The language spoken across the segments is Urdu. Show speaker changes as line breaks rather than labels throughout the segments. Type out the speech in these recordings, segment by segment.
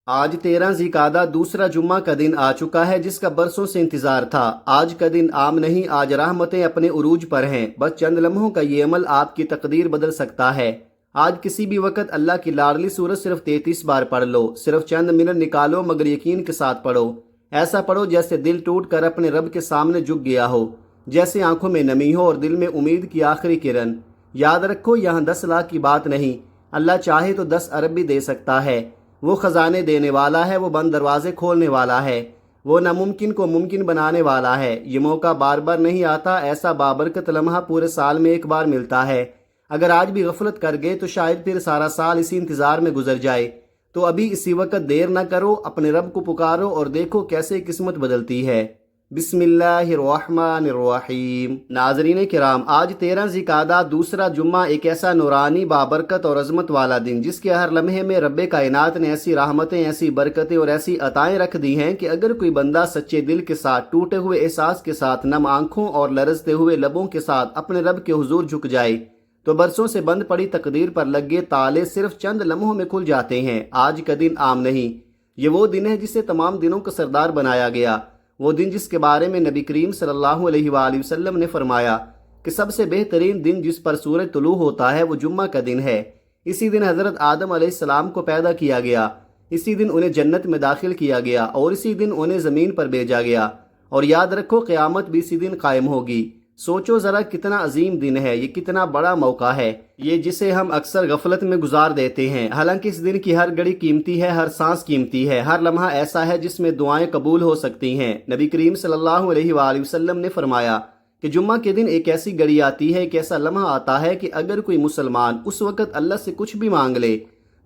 آج 13 ذیقعدہ دوسرا جمعہ کا دن آ چکا ہے جس کا برسوں سے انتظار تھا۔ آج کا دن عام نہیں، آج رحمتیں اپنے عروج پر ہیں۔ بس چند لمحوں کا یہ عمل آپ کی تقدیر بدل سکتا ہے۔ آج کسی بھی وقت اللہ کی لاڈلی سورت صرف 33 بار پڑھ لو، صرف چند منٹ نکالو مگر یقین کے ساتھ پڑھو۔ ایسا پڑھو جیسے دل ٹوٹ کر اپنے رب کے سامنے جھک گیا ہو، جیسے آنکھوں میں نمی ہو اور دل میں امید کی آخری کرن۔ یاد رکھو، یہاں 10 لاکھ کی بات نہیں، اللہ چاہے تو 10 ارب بھی دے سکتا ہے۔ وہ خزانے دینے والا ہے، وہ بند دروازے کھولنے والا ہے، وہ ناممکن کو ممکن بنانے والا ہے۔ یہ موقع بار بار نہیں آتا، ایسا بابرکت لمحہ پورے سال میں ایک بار ملتا ہے۔ اگر آج بھی غفلت کر گئے تو شاید پھر سارا سال اسی انتظار میں گزر جائے۔ تو ابھی اسی وقت دیر نہ کرو، اپنے رب کو پکارو اور دیکھو کیسے قسمت بدلتی ہے۔ بسم اللہ الرحمن الرحیم۔ ناظرین کرام، آج 13 ذیقعدہ دوسرا جمعہ ایک ایسا نورانی بابرکت اور عظمت والا دن جس کے ہر لمحے میں رب کائنات نے ایسی رحمتیں، ایسی برکتیں اور ایسی عطائیں رکھ دی ہیں کہ اگر کوئی بندہ سچے دل کے ساتھ، ٹوٹے ہوئے احساس کے ساتھ، نم آنکھوں اور لرزتے ہوئے لبوں کے ساتھ اپنے رب کے حضور جھک جائے تو برسوں سے بند پڑی تقدیر پر لگے تالے صرف چند لمحوں میں کھل جاتے ہیں۔ آج کا دن عام نہیں، یہ وہ دن ہے جسے تمام دنوں کا سردار بنایا گیا، وہ دن جس کے بارے میں نبی کریم صلی اللہ علیہ وآلہ وسلم نے فرمایا کہ سب سے بہترین دن جس پر سورج طلوع ہوتا ہے وہ جمعہ کا دن ہے۔ اسی دن حضرت آدم علیہ السلام کو پیدا کیا گیا، اسی دن انہیں جنت میں داخل کیا گیا اور اسی دن انہیں زمین پر بھیجا گیا، اور یاد رکھو قیامت بھی اسی دن قائم ہوگی۔ سوچو ذرا کتنا عظیم دن ہے یہ، کتنا بڑا موقع ہے یہ جسے ہم اکثر غفلت میں گزار دیتے ہیں۔ حالانکہ اس دن کی ہر گھڑی قیمتی ہے، ہر سانس قیمتی ہے، ہر لمحہ ایسا ہے جس میں دعائیں قبول ہو سکتی ہیں۔ نبی کریم صلی اللہ علیہ وآلہ وسلم نے فرمایا کہ جمعہ کے دن ایک ایسی گھڑی آتی ہے، ایک ایسا لمحہ آتا ہے کہ اگر کوئی مسلمان اس وقت اللہ سے کچھ بھی مانگ لے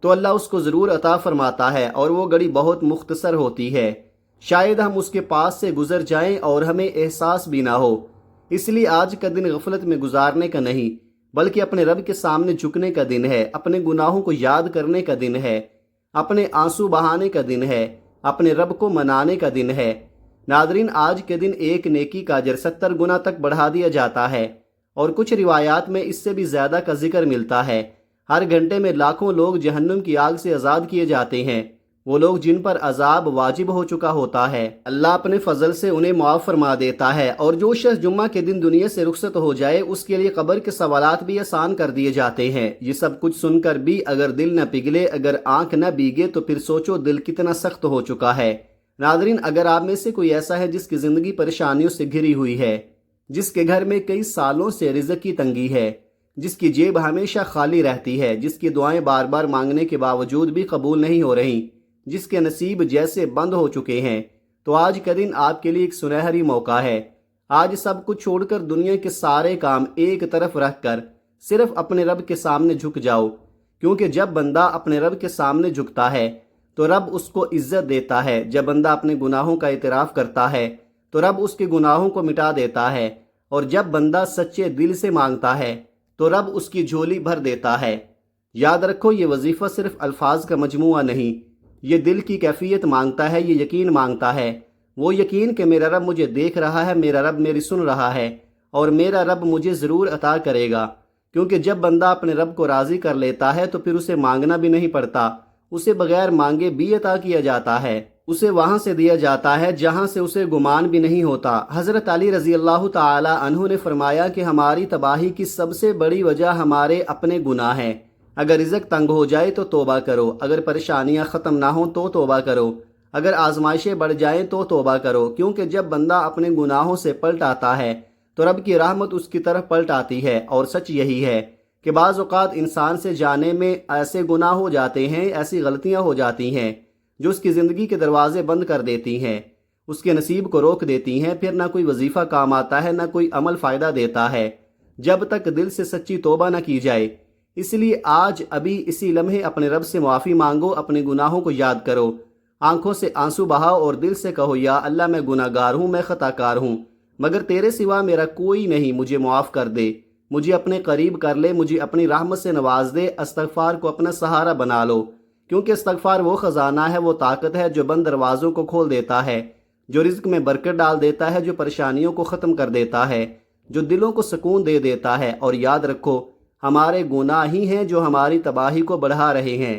تو اللہ اس کو ضرور عطا فرماتا ہے، اور وہ گھڑی بہت مختصر ہوتی ہے۔ شاید ہم اس کے پاس سے گزر جائیں اور ہمیں احساس بھی نہ ہو۔ اس لیے آج کا دن غفلت میں گزارنے کا نہیں بلکہ اپنے رب کے سامنے جھکنے کا دن ہے، اپنے گناہوں کو یاد کرنے کا دن ہے، اپنے آنسو بہانے کا دن ہے، اپنے رب کو منانے کا دن ہے۔ ناظرین، آج کے دن ایک نیکی کا اجر 70 گنا تک بڑھا دیا جاتا ہے، اور کچھ روایات میں اس سے بھی زیادہ کا ذکر ملتا ہے۔ ہر گھنٹے میں لاکھوں لوگ جہنم کی آگ سے آزاد کیے جاتے ہیں، وہ لوگ جن پر عذاب واجب ہو چکا ہوتا ہے، اللہ اپنے فضل سے انہیں معاف فرما دیتا ہے۔ اور جو شخص جمعہ کے دن دنیا سے رخصت ہو جائے اس کے لیے قبر کے سوالات بھی آسان کر دیے جاتے ہیں۔ یہ سب کچھ سن کر بھی اگر دل نہ پگھلے، اگر آنکھ نہ بھیگے تو پھر سوچو دل کتنا سخت ہو چکا ہے۔ ناظرین، اگر آپ میں سے کوئی ایسا ہے جس کی زندگی پریشانیوں سے گھری ہوئی ہے، جس کے گھر میں کئی سالوں سے رزق کی تنگی ہے، جس کی جیب ہمیشہ خالی رہتی ہے، جس کی دعائیں بار بار مانگنے کے باوجود بھی قبول نہیں ہو رہی، جس کے نصیب جیسے بند ہو چکے ہیں، تو آج کا دن آپ کے لیے ایک سنہری موقع ہے۔ آج سب کچھ چھوڑ کر، دنیا کے سارے کام ایک طرف رکھ کر صرف اپنے رب کے سامنے جھک جاؤ، کیونکہ جب بندہ اپنے رب کے سامنے جھکتا ہے تو رب اس کو عزت دیتا ہے۔ جب بندہ اپنے گناہوں کا اعتراف کرتا ہے تو رب اس کے گناہوں کو مٹا دیتا ہے، اور جب بندہ سچے دل سے مانگتا ہے تو رب اس کی جھولی بھر دیتا ہے۔ یاد رکھو، یہ وظیفہ صرف الفاظ کا مجموعہ نہیں، یہ دل کی کیفیت مانگتا ہے، یہ یقین مانگتا ہے، وہ یقین کہ میرا رب مجھے دیکھ رہا ہے، میرا رب میری سن رہا ہے، اور میرا رب مجھے ضرور عطا کرے گا۔ کیونکہ جب بندہ اپنے رب کو راضی کر لیتا ہے تو پھر اسے مانگنا بھی نہیں پڑتا، اسے بغیر مانگے بھی عطا کیا جاتا ہے، اسے وہاں سے دیا جاتا ہے جہاں سے اسے گمان بھی نہیں ہوتا۔ حضرت علی رضی اللہ تعالی عنہ نے فرمایا کہ ہماری تباہی کی سب سے بڑی وجہ ہمارے اپنے گناہ ہیں۔ اگر رزق تنگ ہو جائے تو توبہ کرو، اگر پریشانیاں ختم نہ ہوں تو توبہ کرو، اگر آزمائشیں بڑھ جائیں تو توبہ کرو، کیونکہ جب بندہ اپنے گناہوں سے پلٹ آتا ہے تو رب کی رحمت اس کی طرف پلٹ آتی ہے۔ اور سچ یہی ہے کہ بعض اوقات انسان سے جانے میں ایسے گناہ ہو جاتے ہیں، ایسی غلطیاں ہو جاتی ہیں جو اس کی زندگی کے دروازے بند کر دیتی ہیں، اس کے نصیب کو روک دیتی ہیں۔ پھر نہ کوئی وظیفہ کام آتا ہے، نہ کوئی عمل فائدہ دیتا ہے جب تک دل سے سچی توبہ نہ کی جائے۔ اس لیے آج ابھی اسی لمحے اپنے رب سے معافی مانگو، اپنے گناہوں کو یاد کرو، آنکھوں سے آنسو بہاؤ اور دل سے کہو، یا اللہ میں گناہ گار ہوں، میں خطا کار ہوں، مگر تیرے سوا میرا کوئی نہیں، مجھے معاف کر دے، مجھے اپنے قریب کر لے، مجھے اپنی رحمت سے نواز دے۔ استغفار کو اپنا سہارا بنا لو، کیونکہ استغفار وہ خزانہ ہے، وہ طاقت ہے جو بند دروازوں کو کھول دیتا ہے، جو رزق میں برکت ڈال دیتا ہے، جو پریشانیوں کو ختم کر دیتا ہے، جو دلوں کو سکون دے دیتا ہے۔ اور یاد رکھو، ہمارے گناہ ہی ہیں جو ہماری تباہی کو بڑھا رہے ہیں۔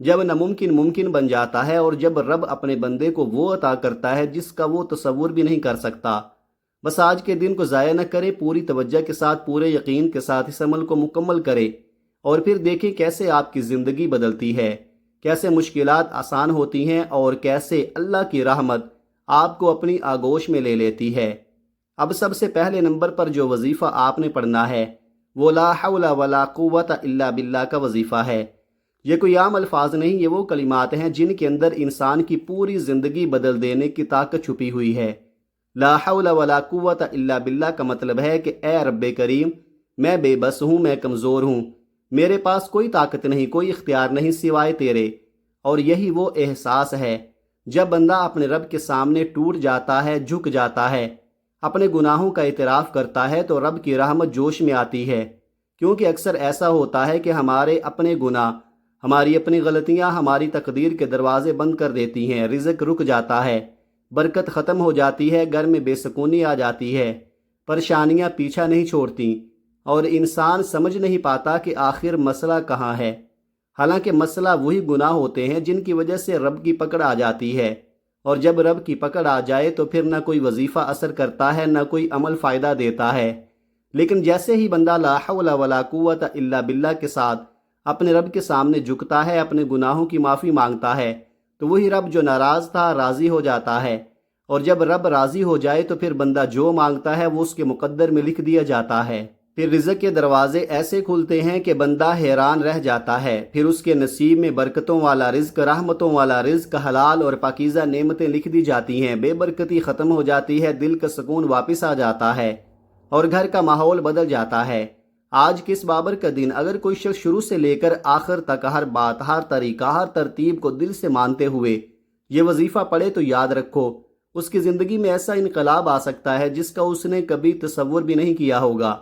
جب ناممکن ممکن بن جاتا ہے اور جب رب اپنے بندے کو وہ عطا کرتا ہے جس کا وہ تصور بھی نہیں کر سکتا۔ بس آج کے دن کو ضائع نہ کریں، پوری توجہ کے ساتھ، پورے یقین کے ساتھ اس عمل کو مکمل کریں اور پھر دیکھیں کیسے آپ کی زندگی بدلتی ہے، کیسے مشکلات آسان ہوتی ہیں اور کیسے اللہ کی رحمت آپ کو اپنی آغوش میں لے لیتی ہے۔ اب سب سے پہلے نمبر پر جو وظیفہ آپ نے پڑھنا ہے وہ لا حول ولا قوت الا باللہ کا وظیفہ ہے۔ یہ کوئی عام الفاظ نہیں، یہ وہ کلمات ہیں جن کے اندر انسان کی پوری زندگی بدل دینے کی طاقت چھپی ہوئی ہے۔ لا حول ولا قوت الا باللہ کا مطلب ہے کہ اے رب کریم، میں بے بس ہوں، میں کمزور ہوں، میرے پاس کوئی طاقت نہیں، کوئی اختیار نہیں سوائے تیرے۔ اور یہی وہ احساس ہے جب بندہ اپنے رب کے سامنے ٹوٹ جاتا ہے، جھک جاتا ہے، اپنے گناہوں کا اعتراف کرتا ہے تو رب کی رحمت جوش میں آتی ہے، کیونکہ اکثر ایسا ہوتا ہے کہ ہمارے اپنے گناہ، ہماری اپنی غلطیاں ہماری تقدیر کے دروازے بند کر دیتی ہیں، رزق رک جاتا ہے، برکت ختم ہو جاتی ہے، گھر میں بے سکونی آ جاتی ہے، پریشانیاں پیچھا نہیں چھوڑتی اور انسان سمجھ نہیں پاتا کہ آخر مسئلہ کہاں ہے۔ حالانکہ مسئلہ وہی گناہ ہوتے ہیں جن کی وجہ سے رب کی پکڑ آ جاتی ہے، اور جب رب کی پکڑ آ جائے تو پھر نہ کوئی وظیفہ اثر کرتا ہے، نہ کوئی عمل فائدہ دیتا ہے۔ لیکن جیسے ہی بندہ لا حول ولا قوت الا باللہ کے ساتھ اپنے رب کے سامنے جھکتا ہے، اپنے گناہوں کی معافی مانگتا ہے، تو وہی رب جو ناراض تھا راضی ہو جاتا ہے، اور جب رب راضی ہو جائے تو پھر بندہ جو مانگتا ہے وہ اس کے مقدر میں لکھ دیا جاتا ہے۔ پھر رزق کے دروازے ایسے کھلتے ہیں کہ بندہ حیران رہ جاتا ہے، پھر اس کے نصیب میں برکتوں والا رزق، رحمتوں والا رزق، حلال اور پاکیزہ نعمتیں لکھ دی جاتی ہیں، بے برکتی ختم ہو جاتی ہے، دل کا سکون واپس آ جاتا ہے اور گھر کا ماحول بدل جاتا ہے۔ آج کے اس بابر کا دن اگر کوئی شخص شروع سے لے کر آخر تک ہر بات، ہر طریقہ، ہر ترتیب کو دل سے مانتے ہوئے یہ وظیفہ پڑھے تو یاد رکھو اس کی زندگی میں ایسا انقلاب آ سکتا ہے جس کا اس نے کبھی تصور بھی نہیں کیا ہوگا۔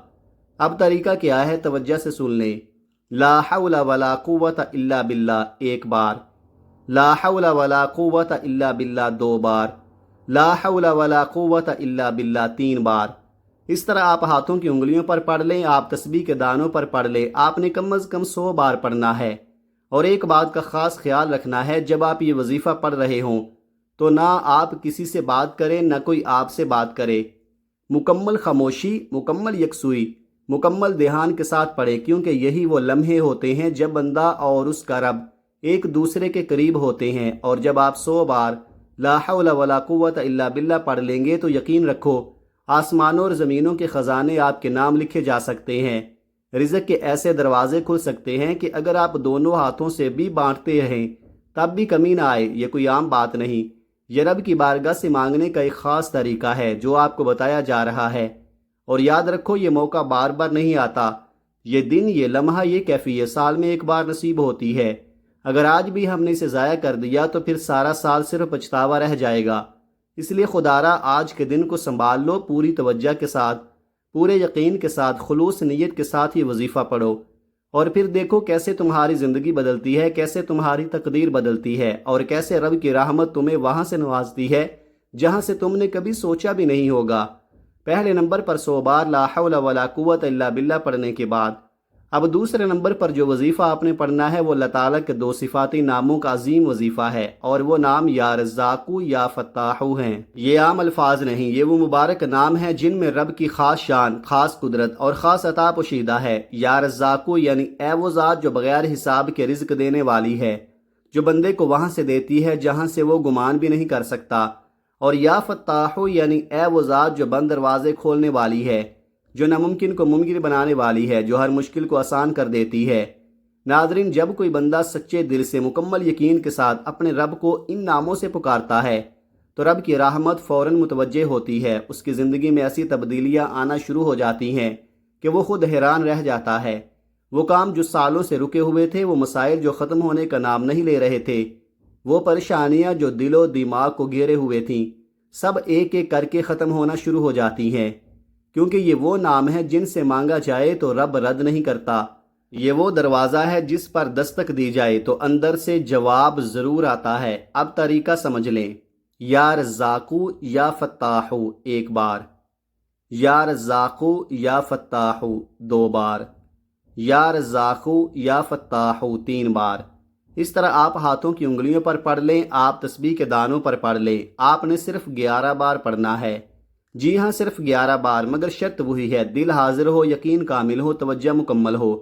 اب طریقہ کیا ہے، توجہ سے سن لیں۔ لا حول ولا قوت الا باللہ ایک بار، لا حول ولا قوت الا باللہ دو بار، لا حول ولا قوت الا باللہ تین بار۔ اس طرح آپ ہاتھوں کی انگلیوں پر پڑھ لیں، آپ تسبیح کے دانوں پر پڑھ لیں، آپ نے کم از کم 100 بار پڑھنا ہے۔ اور ایک بات کا خاص خیال رکھنا ہے، جب آپ یہ وظیفہ پڑھ رہے ہوں تو نہ آپ کسی سے بات کریں، نہ کوئی آپ سے بات کرے، مکمل خاموشی، مکمل یکسوئی، مکمل دھیان کے ساتھ پڑھے، کیونکہ یہی وہ لمحے ہوتے ہیں جب بندہ اور اس کا رب ایک دوسرے کے قریب ہوتے ہیں۔ اور جب آپ 100 بار لا حول ولا قوت الا باللہ پڑھ لیں گے تو یقین رکھو آسمانوں اور زمینوں کے خزانے آپ کے نام لکھے جا سکتے ہیں، رزق کے ایسے دروازے کھل سکتے ہیں کہ اگر آپ دونوں ہاتھوں سے بھی بانٹتے رہیں تب بھی کمی نہ آئے۔ یہ کوئی عام بات نہیں، یہ رب کی بارگاہ سے مانگنے کا ایک خاص طریقہ ہے جو آپ کو بتایا جا رہا ہے۔ اور یاد رکھو یہ موقع بار بار نہیں آتا، یہ دن، یہ لمحہ، یہ کیفیت سال میں ایک بار نصیب ہوتی ہے۔ اگر آج بھی ہم نے اسے ضائع کر دیا تو پھر سارا سال صرف پچھتاوا رہ جائے گا۔ اس لیے خدارا آج کے دن کو سنبھال لو، پوری توجہ کے ساتھ، پورے یقین کے ساتھ، خلوص نیت کے ساتھ یہ وظیفہ پڑھو، اور پھر دیکھو کیسے تمہاری زندگی بدلتی ہے، کیسے تمہاری تقدیر بدلتی ہے، اور کیسے رب کی رحمت تمہیں وہاں سے نوازتی ہے جہاں سے تم نے کبھی سوچا بھی نہیں ہوگا۔ پہلے نمبر پر 100 بار لا حول ولا قوت الا باللہ پڑھنے کے بعد اب دوسرے نمبر پر جو وظیفہ آپ نے پڑھنا ہے وہ اللہ تعالیٰ کے 2 صفاتی ناموں کا عظیم وظیفہ ہے، اور وہ نام یا رزاقو یا فتاحو ہیں۔ یہ عام الفاظ نہیں، یہ وہ مبارک نام ہیں جن میں رب کی خاص شان، خاص قدرت اور خاص عطا پوشیدہ ہے۔ یا رزاقو یعنی اے وہ ذات جو بغیر حساب کے رزق دینے والی ہے، جو بندے کو وہاں سے دیتی ہے جہاں سے وہ گمان بھی نہیں کر سکتا۔ اور یا فتاحو یعنی اے وہ ذات جو بند دروازے کھولنے والی ہے، جو ناممکن کو ممکن بنانے والی ہے، جو ہر مشکل کو آسان کر دیتی ہے۔ ناظرین، جب کوئی بندہ سچے دل سے مکمل یقین کے ساتھ اپنے رب کو ان ناموں سے پکارتا ہے تو رب کی رحمت فوراً متوجہ ہوتی ہے، اس کی زندگی میں ایسی تبدیلیاں آنا شروع ہو جاتی ہیں کہ وہ خود حیران رہ جاتا ہے۔ وہ کام جو سالوں سے رکے ہوئے تھے، وہ مسائل جو ختم ہونے کا نام نہیں لے رہے تھے، وہ پریشانیاں جو دل و دماغ کو گھیرے ہوئے تھیں، سب ایک ایک کر کے ختم ہونا شروع ہو جاتی ہیں، کیونکہ یہ وہ نام ہے جن سے مانگا جائے تو رب رد نہیں کرتا۔ یہ وہ دروازہ ہے جس پر دستک دی جائے تو اندر سے جواب ضرور آتا ہے۔ اب طریقہ سمجھ لیں۔ یا رزاقو یا فتاحو ایک بار، یا رزاقو یا فتاحو 2 بار، یا رزاقو یا فتاحو 3 بار، اس طرح آپ ہاتھوں کی انگلیوں پر پڑھ لیں، آپ تسبیح کے دانوں پر پڑھ لیں۔ آپ نے صرف 11 بار پڑھنا ہے۔ جی ہاں، صرف 11 بار، مگر شرط وہی ہے، دل حاضر ہو، یقین کامل ہو، توجہ مکمل ہو۔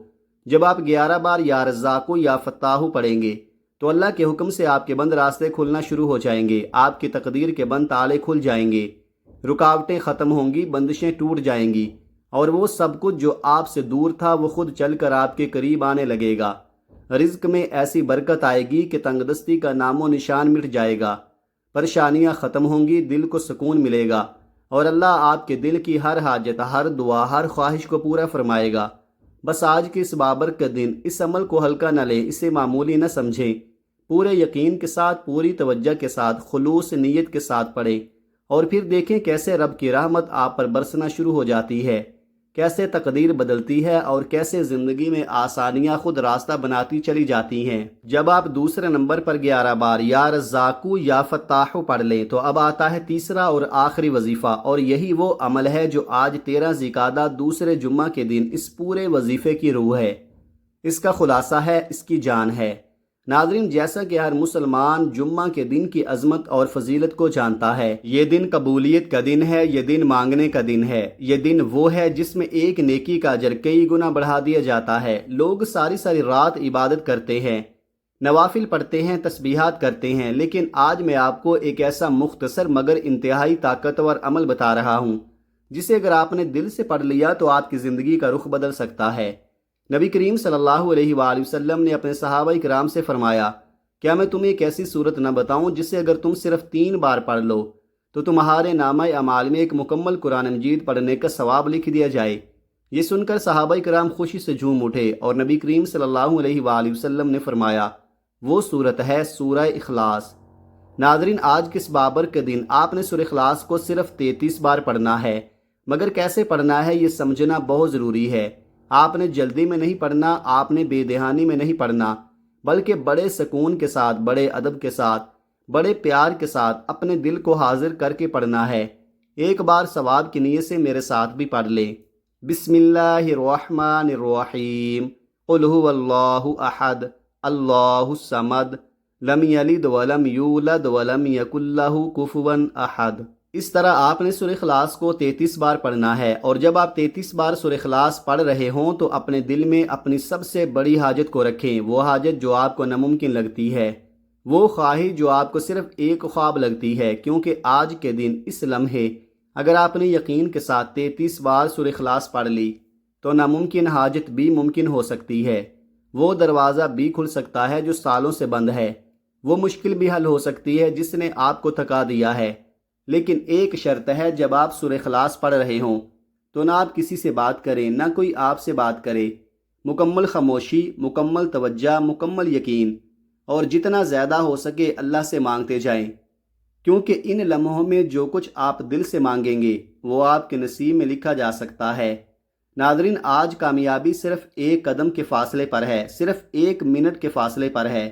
جب آپ 11 بار یا رزاقو یا فتاحو پڑھیں گے تو اللہ کے حکم سے آپ کے بند راستے کھلنا شروع ہو جائیں گے، آپ کی تقدیر کے بند تالے کھل جائیں گے، رکاوٹیں ختم ہوں گی، بندشیں ٹوٹ جائیں گی، اور وہ سب کچھ جو آپ سے دور تھا وہ خود چل کر آپ کے قریب آنے لگے گا۔ رزق میں ایسی برکت آئے گی کہ تنگ دستی کا نام و نشان مٹ جائے گا، پریشانیاں ختم ہوں گی، دل کو سکون ملے گا، اور اللہ آپ کے دل کی ہر حاجت، ہر دعا، ہر خواہش کو پورا فرمائے گا۔ بس آج کے اس بابرکت دن اس عمل کو ہلکا نہ لیں، اسے معمولی نہ سمجھیں، پورے یقین کے ساتھ، پوری توجہ کے ساتھ، خلوص نیت کے ساتھ پڑھیں، اور پھر دیکھیں کیسے رب کی رحمت آپ پر برسنا شروع ہو جاتی ہے، کیسے تقدیر بدلتی ہے، اور کیسے زندگی میں آسانیاں خود راستہ بناتی چلی جاتی ہیں۔ جب آپ دوسرے نمبر پر 11 بار یا رزاقو یا فتاحو پڑھ لیں تو اب آتا ہے تیسرا اور آخری وظیفہ، اور یہی وہ عمل ہے جو آج 13 ذی القعدہ دوسرے جمعہ کے دن اس پورے وظیفے کی روح ہے، اس کا خلاصہ ہے، اس کی جان ہے۔ ناظرین، جیسا کہ ہر مسلمان جمعہ کے دن کی عظمت اور فضیلت کو جانتا ہے، یہ دن قبولیت کا دن ہے، یہ دن مانگنے کا دن ہے، یہ دن وہ ہے جس میں ایک نیکی کا اجر کئی گنا بڑھا دیا جاتا ہے۔ لوگ ساری ساری رات عبادت کرتے ہیں، نوافل پڑھتے ہیں، تسبیحات کرتے ہیں، لیکن آج میں آپ کو ایک ایسا مختصر مگر انتہائی طاقتور عمل بتا رہا ہوں جسے اگر آپ نے دل سے پڑھ لیا تو آپ کی زندگی کا رخ بدل سکتا ہے۔ نبی کریم صلی اللہ علیہ وآلہ وسلم نے اپنے صحابہ کرام سے فرمایا، کیا میں تمہیں ایک ایسی صورت نہ بتاؤں جسے اگر تم صرف 3 بار پڑھ لو تو تمہارے نامہ اعمال میں ایک مکمل قرآن مجید پڑھنے کا ثواب لکھ دیا جائے؟ یہ سن کر صحابہ کرام خوشی سے جھوم اٹھے، اور نبی کریم صلی اللہ علیہ وآلہ وسلم نے فرمایا، وہ صورت ہے سورہ اخلاص۔ ناظرین، آج کس بابرکت دن آپ نے سورہ اخلاص کو صرف 33 بار پڑھنا ہے، مگر کیسے پڑھنا ہے یہ سمجھنا بہت ضروری ہے۔ آپ نے جلدی میں نہیں پڑھنا، آپ نے بے دہانی میں نہیں پڑھنا، بلکہ بڑے سکون کے ساتھ، بڑے ادب کے ساتھ، بڑے پیار کے ساتھ اپنے دل کو حاضر کر کے پڑھنا ہے۔ ایک بار ثواب کی نیت سے میرے ساتھ بھی پڑھ لیں۔ بسم اللہ الرحمن الرحیم، قل هو اللہ احد اللہ الصمد لم یلد ولم یولد ولم یکن لہ کفوا احد۔ اس طرح آپ نے سورہ اخلاص کو 33 بار پڑھنا ہے، اور جب آپ 33 بار سورہ اخلاص پڑھ رہے ہوں تو اپنے دل میں اپنی سب سے بڑی حاجت کو رکھیں، وہ حاجت جو آپ کو ناممکن لگتی ہے، وہ خواہش جو آپ کو صرف ایک خواب لگتی ہے، کیونکہ آج کے دن اس لمحے اگر آپ نے یقین کے ساتھ 33 بار سورہ اخلاص پڑھ لی تو ناممکن حاجت بھی ممکن ہو سکتی ہے، وہ دروازہ بھی کھل سکتا ہے جو سالوں سے بند ہے، وہ مشکل بھی حل ہو سکتی ہے جس نے آپ کو تھکا دیا ہے۔ لیکن ایک شرط ہے، جب آپ سورہ اخلاص پڑھ رہے ہوں تو نہ آپ کسی سے بات کریں، نہ کوئی آپ سے بات کرے، مکمل خاموشی، مکمل توجہ، مکمل یقین، اور جتنا زیادہ ہو سکے اللہ سے مانگتے جائیں، کیونکہ ان لمحوں میں جو کچھ آپ دل سے مانگیں گے وہ آپ کے نصیب میں لکھا جا سکتا ہے۔ ناظرین، آج کامیابی صرف ایک قدم کے فاصلے پر ہے، صرف 1 منٹ کے فاصلے پر ہے۔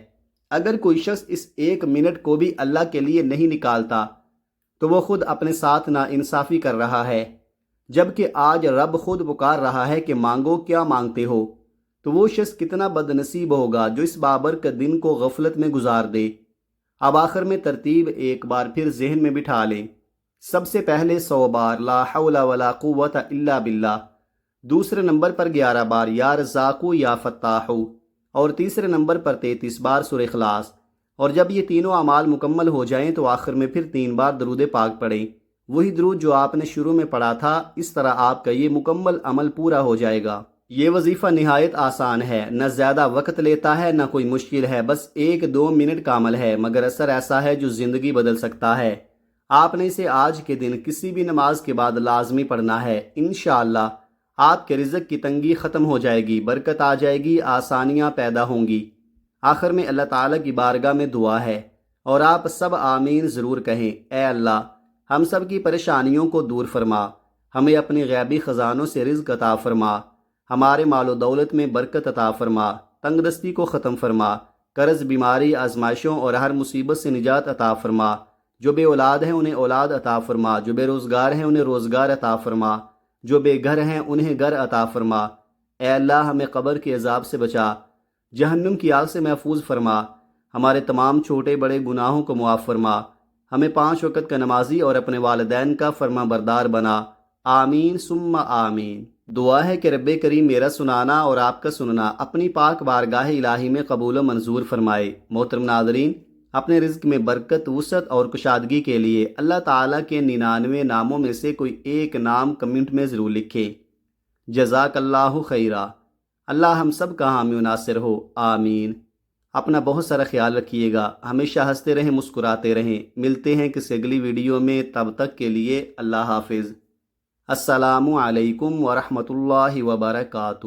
اگر کوئی شخص اس 1 منٹ کو بھی اللہ کے لیے نہیں نکالتا تو وہ خود اپنے ساتھ نا انصافی کر رہا ہے، جبکہ آج رب خود پکار رہا ہے کہ مانگو، کیا مانگتے ہو؟ تو وہ شخص کتنا بد نصیب ہوگا جو اس بابرکت دن کو غفلت میں گزار دے۔ اب آخر میں ترتیب ایک بار پھر ذہن میں بٹھا لیں۔ سب سے پہلے 100 بار لا حول ولا قوت الا باللہ، دوسرے نمبر پر 11 بار یا رزاقو یا فتاحو، اور تیسرے نمبر پر 33 بار سورہ اخلاص۔ اور جب یہ تینوں اعمال مکمل ہو جائیں تو آخر میں پھر 3 بار درود پاک پڑھیں، وہی درود جو آپ نے شروع میں پڑھا تھا۔ اس طرح آپ کا یہ مکمل عمل پورا ہو جائے گا۔ یہ وظیفہ نہایت آسان ہے، نہ زیادہ وقت لیتا ہے، نہ کوئی مشکل ہے، بس 1-2 منٹ کا عمل ہے، مگر اثر ایسا ہے جو زندگی بدل سکتا ہے۔ آپ نے اسے آج کے دن کسی بھی نماز کے بعد لازمی پڑھنا ہے۔ انشاءاللہ آپ کے رزق کی تنگی ختم ہو جائے گی، برکت آ جائے گی، آسانیاں پیدا ہوں گی۔ آخر میں اللہ تعالیٰ کی بارگاہ میں دعا ہے، اور آپ سب آمین ضرور کہیں۔ اے اللہ، ہم سب کی پریشانیوں کو دور فرما، ہمیں اپنی غیبی خزانوں سے رزق عطا فرما، ہمارے مال و دولت میں برکت عطا فرما، تنگ دستی کو ختم فرما، قرض، بیماری، آزمائشوں اور ہر مصیبت سے نجات عطا فرما۔ جو بے اولاد ہیں انہیں اولاد عطا فرما، جو بے روزگار ہیں انہیں روزگار عطا فرما، جو بے گھر ہیں انہیں گھر عطا فرما۔ اے اللہ، ہمیں قبر کے عذاب سے بچا، جہنم کی آگ سے محفوظ فرما، ہمارے تمام چھوٹے بڑے گناہوں کو معاف فرما، ہمیں 5 وقت کا نمازی اور اپنے والدین کا فرما بردار بنا، آمین ثم آمین۔ دعا ہے کہ رب کریم میرا سنانا اور آپ کا سننا اپنی پاک بارگاہ الہی میں قبول و منظور فرمائے۔ محترم ناظرین، اپنے رزق میں برکت، وسعت اور کشادگی کے لیے اللہ تعالیٰ کے 99 ناموں میں سے کوئی ایک نام کمنٹ میں ضرور لکھیں۔ جزاک اللہ خیرہ۔ اللہ ہم سب کا حامی و ناصر ہو، آمین۔ اپنا بہت سارا خیال رکھیے گا، ہمیشہ ہنستے رہیں، مسکراتے رہیں۔ ملتے ہیں کسی اگلی ویڈیو میں، تب تک کے لیے اللہ حافظ۔ السلام علیکم ورحمۃ اللہ وبرکاتہ۔